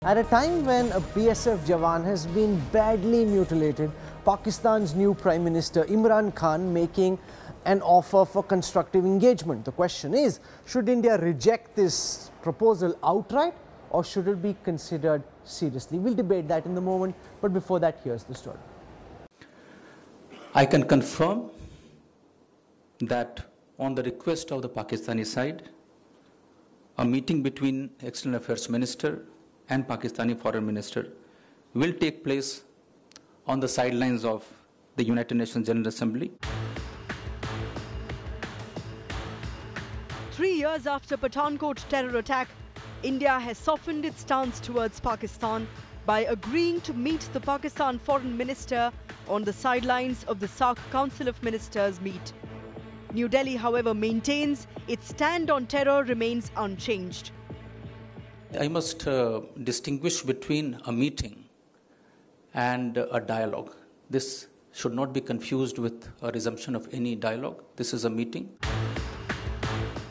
At a time when a BSF Jawan has been badly mutilated, Pakistan's new Prime Minister Imran Khan making an offer for constructive engagement. The question is, should India reject this proposal outright or should it be considered seriously? We'll debate that in the moment, but before that, here's the story. I can confirm that on the request of the Pakistani side, a meeting between External Affairs Minister and Pakistani Foreign Minister will take place on the sidelines of the United Nations General Assembly. 3 years after Pathankot terror attack, India has softened its stance towards Pakistan by agreeing to meet the Pakistan Foreign Minister on the sidelines of the SAARC Council of Ministers meet. New Delhi, however, maintains its stand on terror remains unchanged. I must distinguish between a meeting and a dialogue. This should not be confused with a resumption of any dialogue. This is a meeting.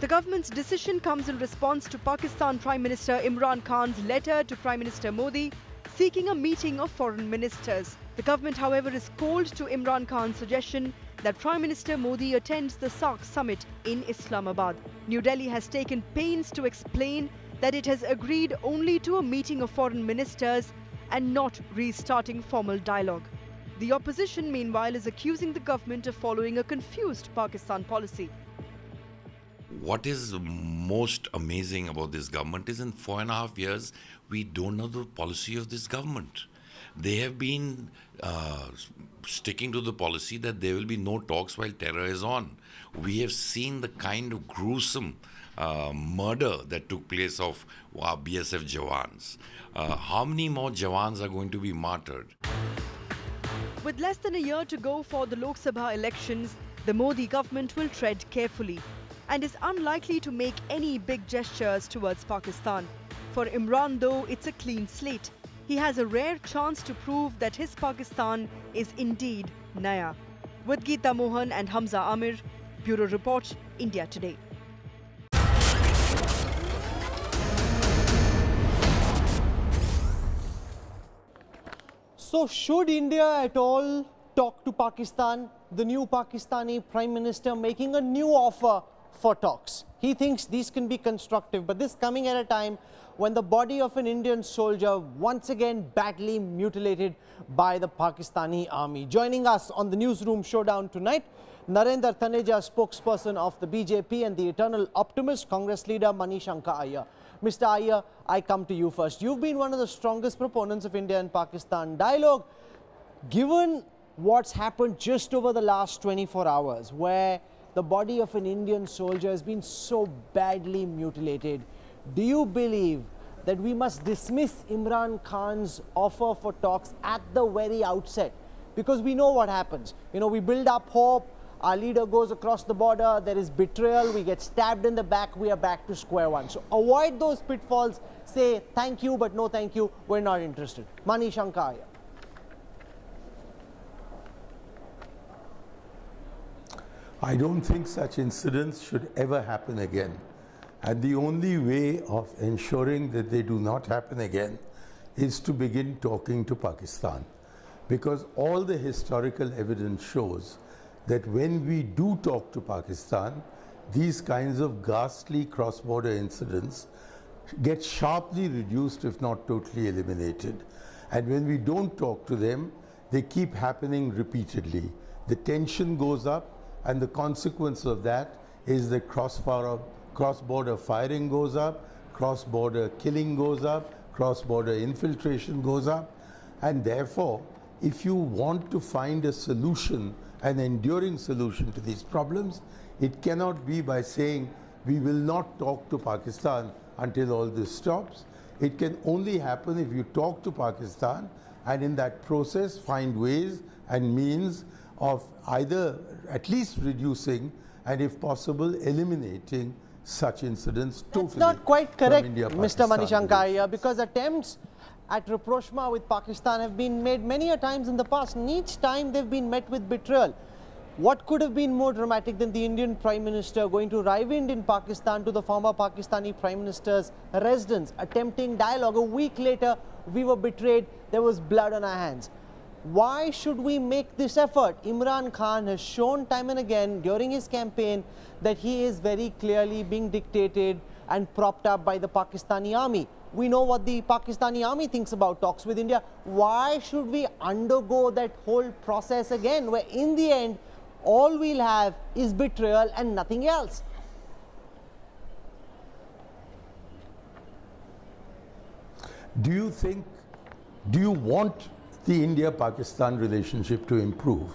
The government's decision comes in response to Pakistan Prime Minister Imran Khan's letter to Prime Minister Modi seeking a meeting of foreign ministers. The government, however, is cold to Imran Khan's suggestion that Prime Minister Modi attends the SAARC summit in Islamabad. New Delhi has taken pains to explain that it has agreed only to a meeting of foreign ministers and not restarting formal dialogue. The opposition, meanwhile, is accusing the government of following a confused Pakistan policy. What is most amazing about this government is in 4.5 years, we don't know the policy of this government. They have been sticking to the policy that there will be no talks while terror is on. We have seen the kind of gruesome murder that took place of our BSF Jawans. How many more Jawans are going to be martyred? With less than a year to go for the Lok Sabha elections, the Modi government will tread carefully and is unlikely to make any big gestures towards Pakistan. For Imran, though, it's a clean slate. He has a rare chance to prove that his Pakistan is indeed Naya. With Geeta Mohan and Hamza Amir, Bureau Report, India Today. So should India at all talk to Pakistan? The new Pakistani Prime Minister making a new offer for talks. He thinks these can be constructive, but this coming at a time when the body of an Indian soldier once again badly mutilated by the Pakistani army. Joining us on the Newsroom Showdown tonight, Narendra Taneja, spokesperson of the BJP, and the eternal optimist, Congress leader Manishanka Iyer. Mr. Iyer, I come to you first. You've been one of the strongest proponents of India and Pakistan dialogue. Given what's happened just over the last 24 hours, where the body of an Indian soldier has been so badly mutilated, do you believe that we must dismiss Imran Khan's offer for talks at the very outset? Because we know what happens. You know, we build up hope, our leader goes across the border, there is betrayal, we get stabbed in the back, we are back to square one. So avoid those pitfalls, say thank you but no thank you, we're not interested. Manishanka Iyer. I don't think such incidents should ever happen again. And the only way of ensuring that they do not happen again is to begin talking to Pakistan. Because all the historical evidence shows that when we do talk to Pakistan, these kinds of ghastly cross-border incidents get sharply reduced, if not totally eliminated. And when we don't talk to them, they keep happening repeatedly. The tension goes up, and the consequence of that is that cross-border firing goes up, cross-border killing goes up, cross-border infiltration goes up. And therefore, if you want to find a solution, an enduring solution to these problems, it cannot be by saying we will not talk to Pakistan until all this stops. It can only happen if you talk to Pakistan and in that process find ways and means of either at least reducing and if possible eliminating such incidents totally. That's not quite correct, Mr. Manishanka Iyer, because attempts at rapprochement with Pakistan have been made many a times in the past, and each time they've been met with betrayal. What could have been more dramatic than the Indian Prime Minister going to Rawalpindi in Pakistan to the former Pakistani Prime Minister's residence, attempting dialogue? A week later, we were betrayed. There was blood on our hands. Why should we make this effort? Imran Khan has shown time and again during his campaign that he is very clearly being dictated and propped up by the Pakistani army. We know what the Pakistani army thinks about talks with India. Why should we undergo that whole process again, where in the end, all we'll have is betrayal and nothing else? Do you want the India-Pakistan relationship to improve?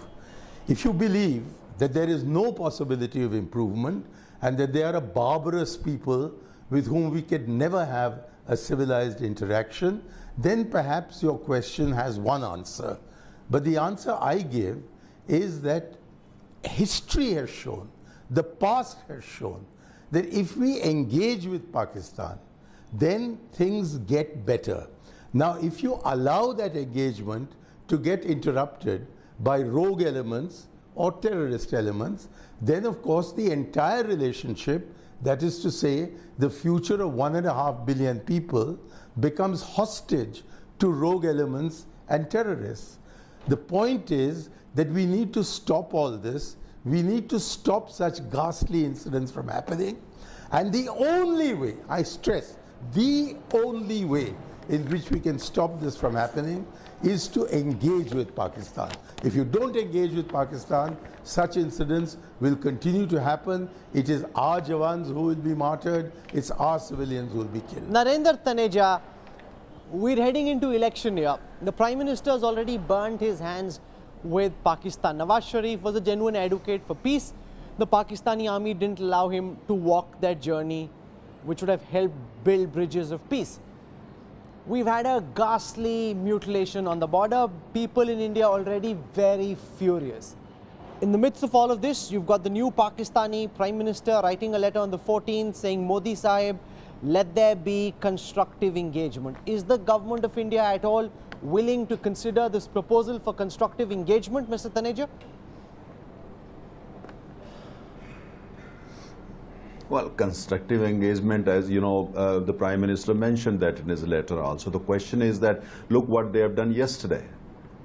If you believe that there is no possibility of improvement and that they are a barbarous people with whom we could never have a civilized interaction, then perhaps your question has one answer. But the answer I give is that history has shown, the past has shown, that if we engage with Pakistan, then things get better. Now, if you allow that engagement to get interrupted by rogue elements or terrorist elements, then of course the entire relationship, that is to say, the future of 1.5 billion people, becomes hostage to rogue elements and terrorists. The point is that we need to stop all this. We need to stop such ghastly incidents from happening. And the only way, I stress, the only way in which we can stop this from happening is to engage with Pakistan. If you don't engage with Pakistan, such incidents will continue to happen. It is our Jawans who will be martyred. It's our civilians who will be killed. Narendra Taneja, we're heading into election year. The Prime Minister has already burnt his hands with Pakistan. Nawaz Sharif was a genuine advocate for peace. The Pakistani army didn't allow him to walk that journey, which would have helped build bridges of peace. We've had a ghastly mutilation on the border. People in India already very furious. In the midst of all of this, you've got the new Pakistani Prime Minister writing a letter on the 14th saying, Modi Sahib, let there be constructive engagement. Is the government of India at all willing to consider this proposal for constructive engagement, Mr. Taneja? Well, constructive engagement, as you know, the Prime Minister mentioned that in his letter also. The question is that, look what they have done yesterday.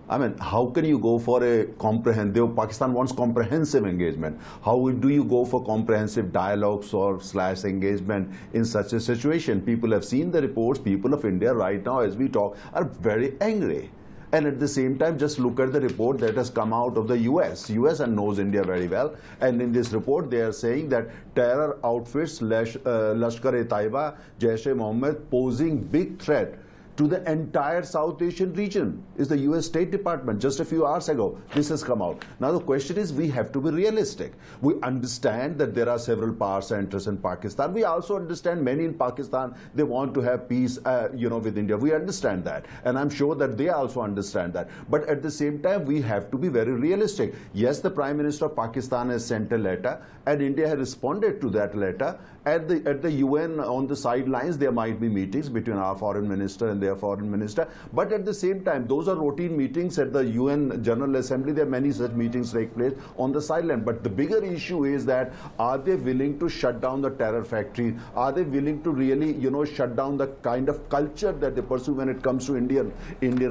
I mean, how can you go for a comprehensive, Pakistan wants comprehensive engagement. How do you go for comprehensive dialogues or / engagement in such a situation? People have seen the reports. People of India right now, as we talk, are very angry. And at the same time, just look at the report that has come out of the US. US knows India very well. And in this report, they are saying that terror outfits, Lashkar-e-Taiba, Jaish-e-Mohammed, posing big threat to the entire South Asian region is the US State Department. Just a few hours ago, this has come out. Now the question is, we have to be realistic. We understand that there are several power centers in Pakistan. We also understand many in Pakistan, they want to have peace, with India. We understand that. And I'm sure that they also understand that. But at the same time, we have to be very realistic. Yes, the Prime Minister of Pakistan has sent a letter, and India has responded to that letter. At the UN, on the sidelines, there might be meetings between our foreign minister and their foreign minister. But at the same time, those are routine meetings at the UN General Assembly. There are many such meetings take place on the sideline. But the bigger issue is that, are they willing to shut down the terror factory? Are they willing to really, shut down the kind of culture that they pursue when it comes to Indian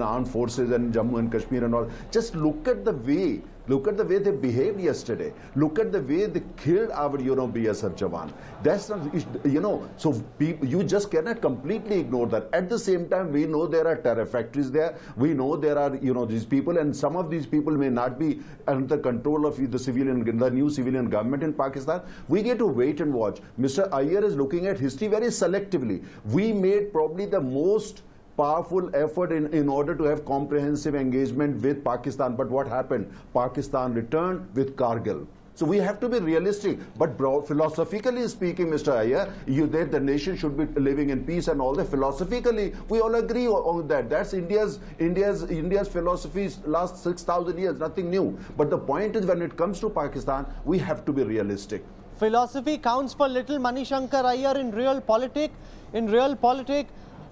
armed forces and Jammu and Kashmir and all? Just look at the way. Look at the way they behaved yesterday. Look at the way they killed our, BSF Jawan. That's not, so you just cannot completely ignore that. At the same time, we know there are terror factories there. We know there are, these people, and some of these people may not be under control of the new civilian government in Pakistan. We get to wait and watch. Mr. Iyer is looking at history very selectively. We made probably the most powerful effort in order to have comprehensive engagement with Pakistan. But what happened? Pakistan returned with Kargil. So we have to be realistic. But philosophically speaking, Mr. Iyer, the nation should be living in peace and all that. Philosophically, we all agree on that. That's India's philosophy last 6,000 years, nothing new. But the point is, when it comes to Pakistan, we have to be realistic. Philosophy counts for little, Manishankar Iyer, in real politic.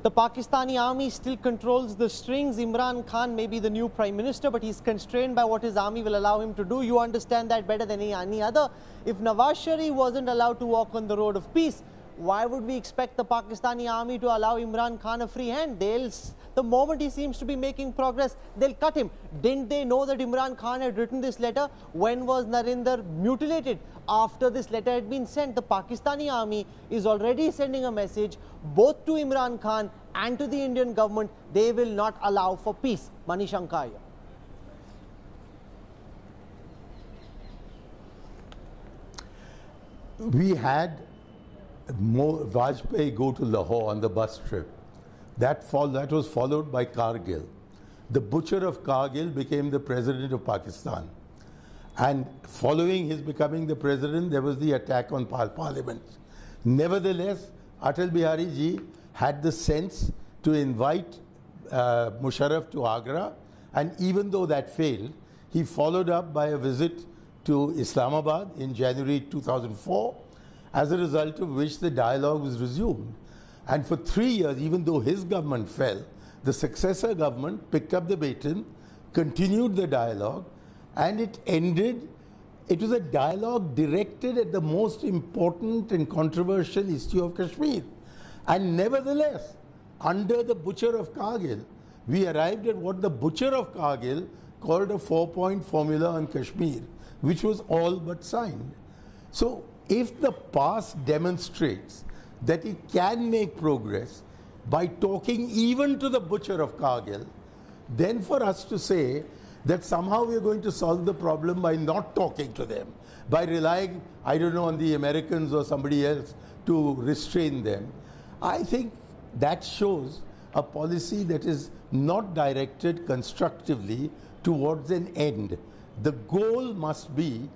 The Pakistani army still controls the strings. Imran Khan may be the new prime minister, but he's constrained by what his army will allow him to do. You understand that better than any other. If Nawaz Sharif wasn't allowed to walk on the road of peace, why would we expect the Pakistani army to allow Imran Khan a free hand? The moment he seems to be making progress, they'll cut him. Didn't they know that Imran Khan had written this letter? When was Narendra mutilated? After this letter had been sent. The Pakistani army is already sending a message both to Imran Khan and to the Indian government. They will not allow for peace. Manish Ankaya. We had Vajpayee go to Lahore on the bus trip. That was followed by Kargil. The butcher of Kargil became the president of Pakistan. And following his becoming the president, there was the attack on Parliament. Nevertheless, Atal Bihari Ji had the sense to invite Musharraf to Agra, and even though that failed, he followed up by a visit to Islamabad in January 2004, as a result of which the dialogue was resumed. And for 3 years, even though his government fell, the successor government picked up the baton, continued the dialogue, and it ended. It was a dialogue directed at the most important and controversial issue of Kashmir. And nevertheless, under the butcher of Kargil, we arrived at what the butcher of Kargil called a 4-point formula on Kashmir, which was all but signed. So if the past demonstrates that it can make progress by talking even to the butcher of Kargil, then for us to say that somehow we are going to solve the problem by not talking to them, by relying, I don't know, on the Americans or somebody else to restrain them, I think that shows a policy that is not directed constructively towards an end. The goal must be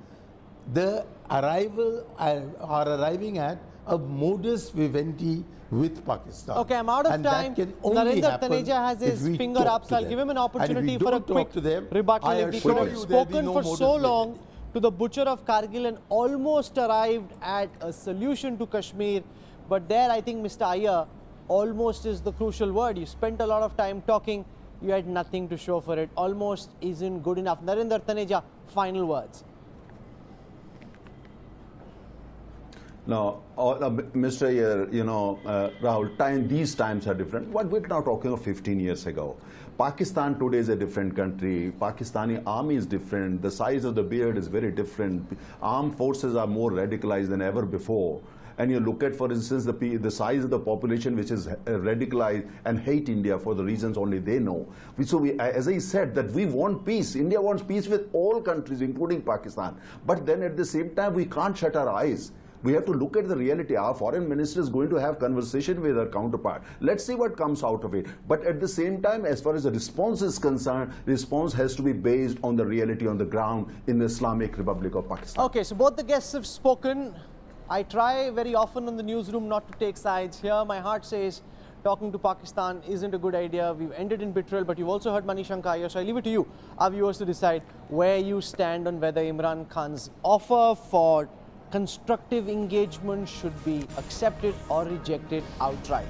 the arriving at a modus vivendi with Pakistan. Okay, I'm out of time. Narendra Taneja has his finger up, so I'll give him an opportunity for a quick rebuttal. If he could have spoken for so long to the butcher of Kargil and almost arrived at a solution to Kashmir, but there I think Mr. Iyer, almost is the crucial word. You spent a lot of time talking, you had nothing to show for it. Almost isn't good enough. Narendra Taneja, final words. No, Mr. Iyer, Rahul, these times are different. What we're now talking of 15 years ago. Pakistan today is a different country. Pakistani army is different. The size of the beard is very different. Armed forces are more radicalized than ever before. And you look at, for instance, the size of the population which is radicalized and hate India for the reasons only they know. So as I said, that we want peace. India wants peace with all countries, including Pakistan. But then at the same time, we can't shut our eyes. We have to look at the reality. Our foreign minister is going to have conversation with her counterpart. Let's see what comes out of it. But at the same time, as far as the response is concerned, response has to be based on the reality on the ground in the Islamic Republic of Pakistan. Okay, so both the guests have spoken. I try very often in the newsroom not to take sides. Here, my heart says talking to Pakistan isn't a good idea. We've ended in betrayal, but you've also heard Manish Ankaya, so I leave it to you, our viewers, to decide where you stand on whether Imran Khan's offer for constructive engagement should be accepted or rejected outright.